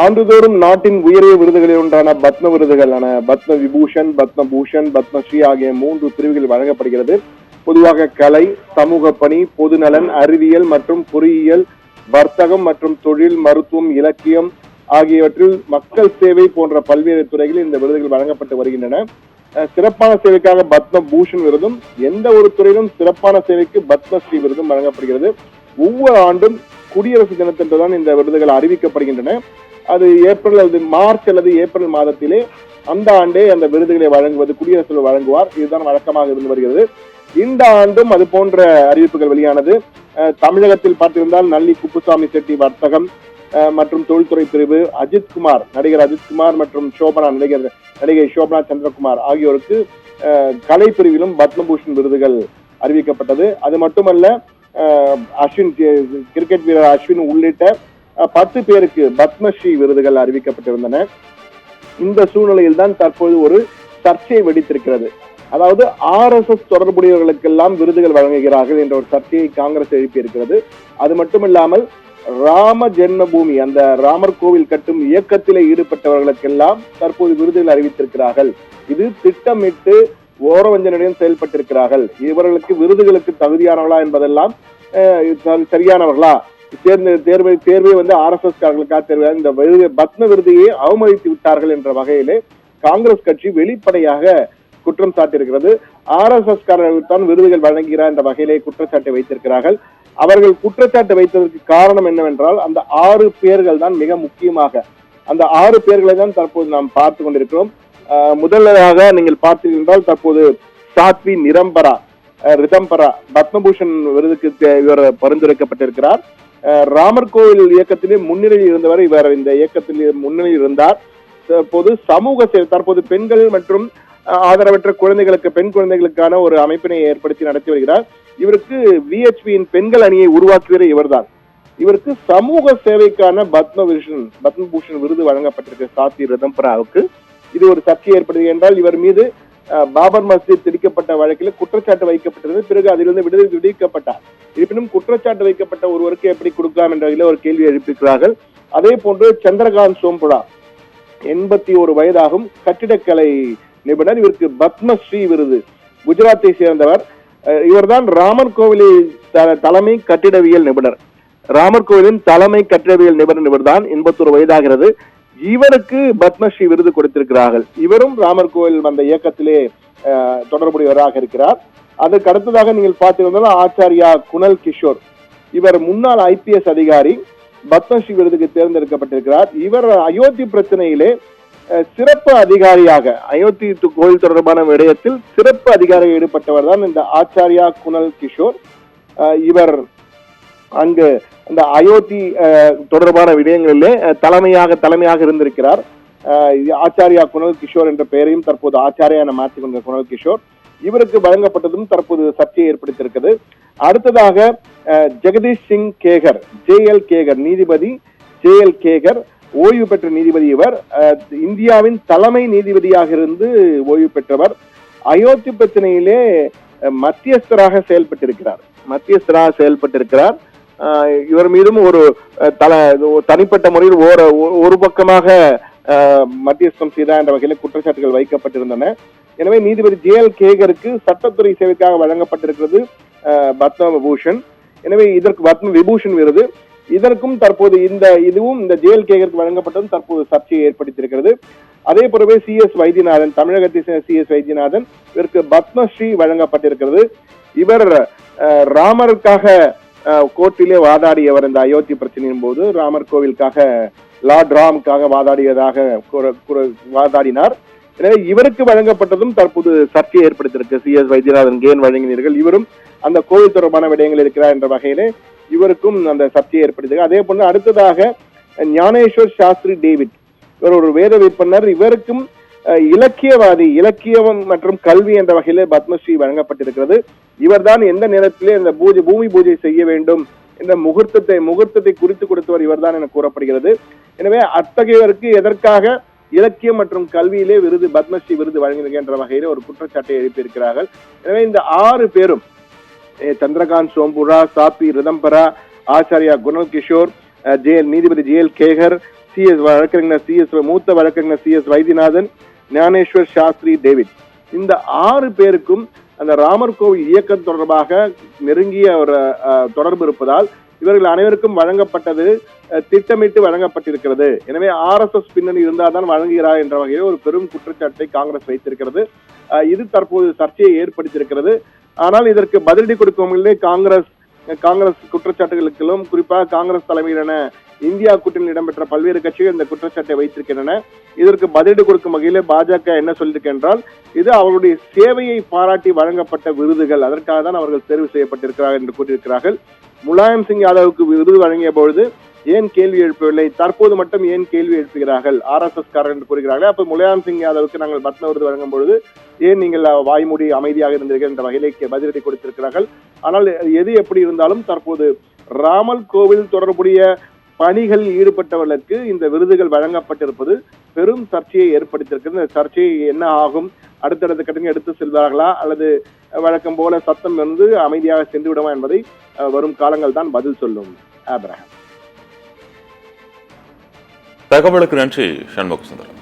ஆண்டுதோறும் நாட்டின் உயரிய விருதுகளில் ஒன்றான பத்ம விருதுகளான பத்ம விபூஷன், பத்ம பூஷன், பத்மஸ்ரீ ஆகிய 3 பிரிவுகள் வழங்கப்படுகிறது. பொதுவாக கலை, சமூக பணி, பொதுநலன், அறிவியல் மற்றும் பொறியியல், வர்த்தகம் மற்றும் தொழில், மருத்துவம், இலக்கியம் ஆகியவற்றில் மக்கள் சேவை போன்ற பல்வேறு துறைகளில் இந்த விருதுகள் வழங்கப்பட்டு வருகின்றன. சிறப்பான சேவைக்காக பத்ம பூஷன் விருதும், எந்த ஒரு துறையிலும் சிறப்பான சேவைக்கு பத்மஸ்ரீ விருதும் வழங்கப்படுகிறது. ஒவ்வொரு ஆண்டும் குடியரசு தினத்தன்றுதான் இந்த விருதுகள் அறிவிக்கப்படுகின்றன. அது ஏப்ரல் அல்லது மார்ச் அல்லது ஏப்ரல் மாதத்திலே அந்த ஆண்டே அந்த விருதுகளை வழங்குவது குடியரசு வழங்குவார். இதுதான் வழக்கமாக இருந்து வருகிறது. இந்த ஆண்டும் அது போன்ற அறிவிப்புகள் வெளியானது. தமிழகத்தில் பார்த்திருந்தால் நல்லி குப்புசாமி செட்டி வர்த்தகம் மற்றும் தொழில்துறை பிரிவு, அஜித்குமார் நடிகர் அஜித்குமார் மற்றும் நடிகை சோபனா சந்திரகுமார் ஆகியோருக்கு கலை பிரிவிலும் பத்மபூஷன் விருதுகள் அறிவிக்கப்பட்டது. அது மட்டுமல்ல, அஸ்வின் கிரிக்கெட் வீரர் அஸ்வின் உள்ளிட்ட 10 பேருக்கு பத்மஸ்ரீ விருதுகள் அறிவிக்கப்பட்டிருந்தன. இந்த சூழ்நிலையில் தான் தற்போது ஒரு சர்ச்சை வெடித்திருக்கிறது. அதாவது RSS தொடர்புடையவர்களுக்கெல்லாம் விருதுகள் வழங்குகிறார்கள் என்ற ஒரு சர்ச்சையை காங்கிரஸ் எழுப்பியிருக்கிறது. அது மட்டுமில்லாமல் ராம ஜென்மபூமி, அந்த ராமர் கோவில் கட்டும் இயக்கத்திலே ஈடுபட்டவர்களுக்கெல்லாம் தற்போது விருதுகள் அறிவித்திருக்கிறார்கள். இது திட்டமிட்டு ஓரவஞ்சனையுடன் செயல்பட்டிருக்கிறார்கள். இவர்களுக்கு விருதுகளுக்கு தகுதியானவர்களா என்பதெல்லாம் சரியானவர்களா, தேர்வை RSS காரர்களுக்காக தேர்வு, இந்த பத்ம விருதையை அவமதித்து விட்டார்கள் என்ற வகையிலே காங்கிரஸ் கட்சி வெளிப்படையாக குற்றம் சாட்டியிருக்கிறது. RSS காரர்களுக்கு தான் விருதுகள் வழங்குகிறார் என்ற வகையிலே குற்றச்சாட்டை வைத்திருக்கிறார்கள். அவர்கள் குற்றச்சாட்டு வைத்ததற்கு காரணம் என்னவென்றால், அந்த 6 பேர்கள் தான் மிக முக்கியமாக, அந்த 6 பேர்களை தான் தற்போது நாம் பார்த்து கொண்டிருக்கிறோம். முதலாக நீங்கள் பார்த்தீர்கள் தற்போது சாத்வி ரிதம்பரா பத்மபூஷன் விருதுக்கு இவர் பரிந்துரைக்கப்பட்டிருக்கிறார். ராமர் கோவில் இயக்கத்திலே முன்னிலையில் இருந்தவர். இவர் இந்த இயக்கத்தில் முன்னிலையில் இருந்தார். தற்போது சமூக சேவை, தற்போது பெண்கள் மற்றும் ஆதரவற்ற குழந்தைகளுக்கு, பெண் குழந்தைகளுக்கான ஒரு அமைப்பினை ஏற்படுத்தி நடத்தி வருகிறார். இவருக்கு VHPயின் பெண்கள் அணியை உருவாக்கியவர் இவர்தான். இவருக்கு சமூக சேவைக்கான பத்மபூஷன் விருது வழங்கப்பட்டிருக்க சாத்வி ரிதம்பராவுக்கு இது ஒரு சர்ச்சை ஏற்படுகிறது என்றால், இவர் மீது பாபர் மஸ்ஜித் இடிக்கப்பட்ட வழக்கில் குற்றச்சாட்டு வைக்கப்பட்டது. பிறகு அதிலிருந்து விடுவிக்கப்பட்டார். இருப்பினும் குற்றச்சாட்டு வைக்கப்பட்ட ஒருவருக்கு எப்படி கொடுக்கலாம் என்ற வகையில் ஒரு கேள்வி எழுப்பியிருக்கிறார்கள். அதே போன்று சந்திரகாந்த் சோம்புரா 81 வயதாகும், கட்டிடக்கலை நிபுணர். இவருக்கு பத்மஸ்ரீ விருது. குஜராத்தை சேர்ந்தவர். இவர்தான் ராமர் கோவிலில் தலைமை கட்டிடவியல் நிபுணர். ராமர் கோவிலின் தலைமை கட்டிடவியல் நிபுணர் இவர்தான். 81 வயதாகிறது. இவருக்கு பத்மஸ்ரீ விருது கொடுத்திருக்கிறார்கள். இவரும் ராமர் கோவில் அந்த இயக்கத்திலே தொடர்புடையவராக இருக்கிறார். அதற்கு அடுத்ததாக நீங்கள் பார்த்திருந்தால் ஆச்சாரியா குணல் கிஷோர், இவர் முன்னாள் IPS அதிகாரி, பத்மஸ்ரீ விருதுக்கு தேர்ந்தெடுக்கப்பட்டிருக்கிறார். இவர் அயோத்தி பிரச்சனையிலே சிறப்பு அதிகாரியாக, அயோத்தி கோவில் தொடர்பான விடயத்தில் சிறப்பு அதிகாரியாக ஈடுபட்டவர் தான் இந்த ஆச்சாரியா குணல் கிஷோர். இவர் அங்கு அந்த அயோத்தி தொடர்பான விடயங்களிலே தலைமையாக இருந்திருக்கிறார். ஆச்சாரியா குணல் கிஷோர் என்ற பெயரையும் தற்போது ஆச்சாரியா என மாற்றிக்கொண்ட குணல் கிஷோர் இவருக்கு வழங்கப்பட்டதும் தற்போது சர்ச்சையை ஏற்படுத்தியிருக்கிறது. அடுத்ததாக ஜெகதீஷ் சிங் கேகர், JL கேகர், நீதிபதி JL கேகர் ஓய்வு பெற்ற நீதிபதி. இவர் இந்தியாவின் தலைமை நீதிபதியாக இருந்து ஓய்வு பெற்றவர். அயோத்தி பிரச்சனையிலே மத்தியஸ்தராக செயல்பட்டிருக்கிறார். இவர் மீதும் ஒரு தனிப்பட்ட முறையில் ஒரு பக்கமாக மத்தியஸ்தம் செய்தார் என்ற வகையில் குற்றச்சாட்டுகள் வைக்கப்பட்டிருந்தன. எனவே நீதிபதி JL கேகருக்கு சட்டத்துறை சேவைக்காக வழங்கப்பட்டிருக்கிறது பத்ம பூஷன். எனவே இதற்கு பத்ம விபூஷன் விருது. இதற்கும் தற்போது இதுவும் இந்த JL கேகருக்கு வழங்கப்பட்டதும் தற்போது சர்ச்சையை ஏற்படுத்தியிருக்கிறது. அதே போலவே CS வைத்தியநாதன், தமிழகத்தை சேர்ந்த CS வைத்தியநாதன், இவருக்கு பத்மஸ்ரீ வழங்கப்பட்டிருக்கிறது. இவர் ராமருக்காக கோர்ட்டிலே வாதாடியவர். இந்த அயோத்தி பிரச்சனையின் போது ராமர் கோவிலுக்காக, லார்ட் ராமுக்காக வாதாடினார். எனவே இவருக்கு வழங்கப்பட்டதும் தற்போது சர்ச்சையை ஏற்படுத்தியிருக்கு. CS வைத்தியநாதன் ஏன் வழங்கினீர்கள், இவரும் அந்த கோவில் தொடர்பான விடயங்கள் இருக்கிறார் என்ற வகையிலே இவருக்கும் அந்த சர்ச்சையை ஏற்படுத்தியிருக்கு. அதே போன்று அடுத்ததாக ஞானேஸ்வர் சாஸ்திரி டேவிட், இவர் ஒரு வேத விற்பனர். இவருக்கும் இலக்கியவாதி, இலக்கியம் மற்றும் கல்வி என்ற வகையிலே பத்மஸ்ரீ வழங்கப்பட்டிருக்கிறது. இவர்தான் எந்த நேரத்திலே இந்த பூமி பூஜை செய்ய வேண்டும் என்ற முகூர்த்தத்தை குறித்து கொடுத்தவர் இவர்தான் என கூறப்படுகிறது. எனவே அத்தகையவருக்கு எதற்காக இலக்கியம் மற்றும் கல்வியிலே பத்மஸ்ரீ விருது வழங்கினீர்கள் என்ற வகையிலே ஒரு குற்றச்சாட்டை எழுப்பியிருக்கிறார்கள். எனவே இந்த 6 பேரும், சந்திரகாந்த் சோம்புரா, சாத்வி ரிதம்பரா, ஆச்சாரியா குணல் கிஷோர், நீதிபதி JL கேகர், மூத்த வழக்கறிஞர் CS வைத்தியநாதன், ஞானேஸ்வர் சாஸ்திரி, டேவிட். இந்த 6 பேருக்கும் அந்த ராமர் கோவில் இயக்கம் தொடர்பாக நெருங்கிய ஒரு தொடர்பு இருப்பதால் இவர்கள் அனைவருக்கும் வழங்கப்பட்டது திட்டமிட்டு வழங்கப்பட்டிருக்கிறது. எனவே RSS பின்னணி இருந்தால்தான் வழங்குகிறார் என்ற வகையில் ஒரு பெரும் குற்றச்சாட்டை காங்கிரஸ் வைத்திருக்கிறது. இது தற்போது சர்ச்சையை ஏற்படுத்தியிருக்கிறது. ஆனால் இதற்கு பதிலடி கொடுக்கும் காங்கிரஸ் குற்றச்சாட்டுகளுக்கும், குறிப்பாக காங்கிரஸ் தலைமையிலான இந்தியா கூட்டணியில் இடம்பெற்ற பல்வேறு கட்சிகள் இந்த குற்றச்சாட்டை வைத்திருக்கின்றன. இதற்கு பதிலடி கொடுக்கும் வகையில் பாஜக என்ன சொல்லியிருக்கு என்றால், இது அவருடைய சேவையை பாராட்டி வழங்கப்பட்ட விருதுகள், அதற்காக தான் அவர்கள் தேர்வு செய்யப்பட்டிருக்கிறார்கள் என்று கூறியிருக்கிறார்கள். முலாயம் சிங் யாதவுக்கு விருது வழங்கிய பொழுது ஏன் கேள்வி எழுப்பவில்லை, தற்போது மட்டும் ஏன் கேள்வி எழுப்புகிறார்கள், RSS காரர் என்று கூறுகிறார்கள். அப்ப முலாயம் சிங் யாதவுக்கு நாங்கள் பத்ம விருது வழங்கும் பொழுது ஏன் நீங்கள் வாய்மூடி அமைதியாக இருந்தீர்கள் என்ற வகையிலே பதிலடி கொடுத்திருக்கிறார்கள். ஆனால் எது எப்படி இருந்தாலும் தற்போது ராமர் கோவில் தொடர்புடைய பணிகளில் ஈடுபட்டவர்களுக்கு இந்த விருதுகள் வழங்கப்பட்டிருப்பது பெரும் சர்ச்சையை ஏற்படுத்தியிருக்கிறது. இந்த சர்ச்சை என்ன ஆகும், அடுத்தடுத்த கட்டணம் எடுத்து செல்வார்களா அல்லது வழக்கம் போல சத்தம் வந்து அமைதியாக சென்று விடுமா என்பதை வரும் காலங்கள் தான் பதில் சொல்லும். ஆபிரகாம், தகவலுக்கு நன்றி சண்முக சுந்தரம்.